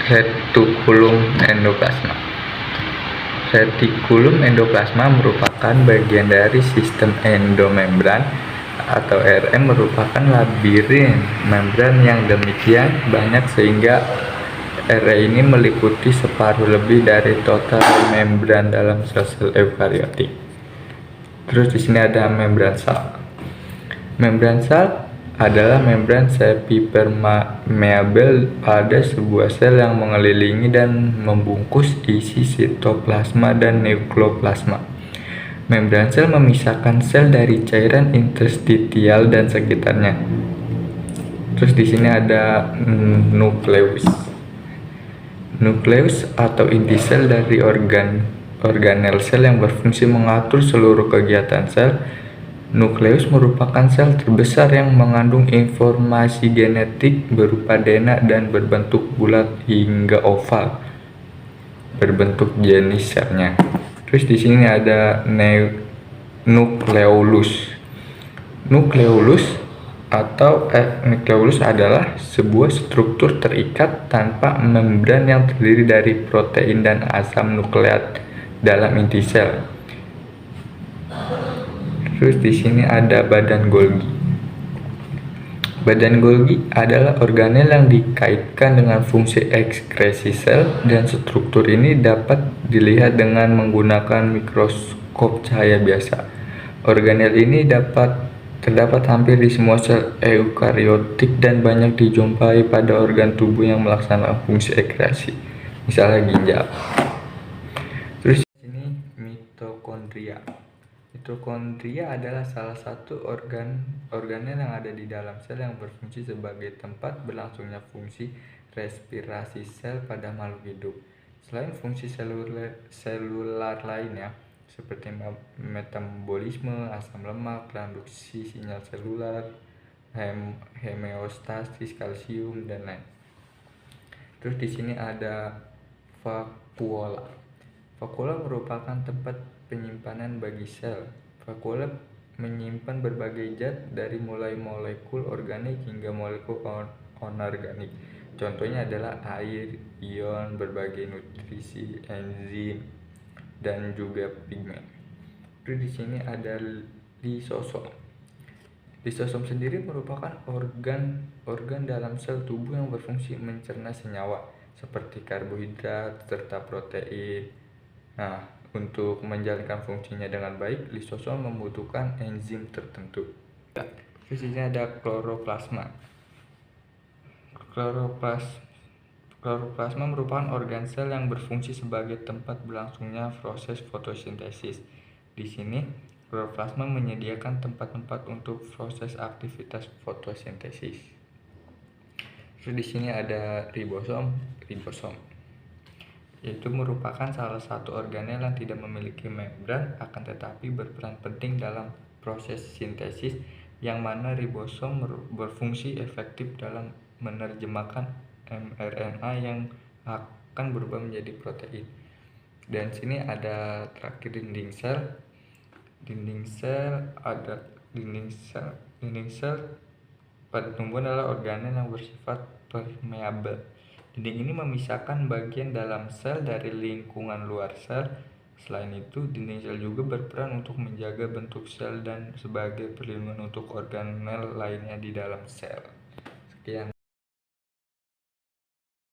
Retikulum endoplasma. Retikulum endoplasma merupakan bagian dari sistem endomembran atau RM, merupakan labirin membran yang demikian banyak sehingga area ini meliputi separuh lebih dari total membran dalam sel-sel eukariotik. Terus di sini ada membran sel. Membran sel adalah membran semi-permeabel pada sebuah sel yang mengelilingi dan membungkus isi sitoplasma dan nukleoplasma. Membran sel memisahkan sel dari cairan interstitial dan sekitarnya. Terus di sini ada nukleus. Nukleus atau inti sel dari organel sel yang berfungsi mengatur seluruh kegiatan sel. Nukleus merupakan sel terbesar yang mengandung informasi genetik berupa DNA dan berbentuk bulat hingga oval berbentuk jenis selnya. Terus di sini ada nukleolus. Nukleolus adalah sebuah struktur terikat tanpa membran yang terdiri dari protein dan asam nukleat dalam inti sel. Terus di sini ada badan Golgi. Badan Golgi adalah organel yang dikaitkan dengan fungsi ekskresi sel, dan struktur ini dapat dilihat dengan menggunakan mikroskop cahaya biasa. Organel ini terdapat hampir di semua sel eukariotik dan banyak dijumpai pada organ tubuh yang melaksanakan fungsi ekskresi, misalnya ginjal. Terus di sini mitokondria. Mitokondria adalah salah satu organel yang ada di dalam sel yang berfungsi sebagai tempat berlangsungnya fungsi respirasi sel pada makhluk hidup. Selain fungsi selular lainnya seperti metabolisme, asam lemak, transduksi sinyal selular, homeostasis kalsium dan lain. Terus di sini ada vakuola. Vakula merupakan tempat penyimpanan bagi sel. Vakula menyimpan berbagai zat dari mulai molekul organik hingga molekul anorganik. Contohnya adalah air, ion, berbagai nutrisi, enzim, dan juga pigmen. Terus di sini ada lisosom. Lisosom sendiri merupakan organ dalam sel tubuh yang berfungsi mencerna senyawa seperti karbohidrat serta protein. Nah, untuk menjalankan fungsinya dengan baik, lisosom membutuhkan enzim tertentu. Di sini ada kloroplasma. Kloroplasma merupakan organ sel yang berfungsi sebagai tempat berlangsungnya proses fotosintesis. Di sini, kloroplasma menyediakan tempat-tempat untuk proses aktivitas fotosintesis. Terus di sini ada ribosom. Itu merupakan salah satu organel yang tidak memiliki membran, akan tetapi berperan penting dalam proses sintesis, yang mana ribosom berfungsi efektif dalam menerjemahkan mRNA yang akan berubah menjadi protein. Dan sini ada terakhir dinding sel. Dinding sel pada tumbuhan adalah organel yang bersifat permeabel. Dinding ini memisahkan bagian dalam sel dari lingkungan luar sel. Selain itu, dinding sel juga berperan untuk menjaga bentuk sel dan sebagai perlindungan untuk organel lainnya di dalam sel. Sekian.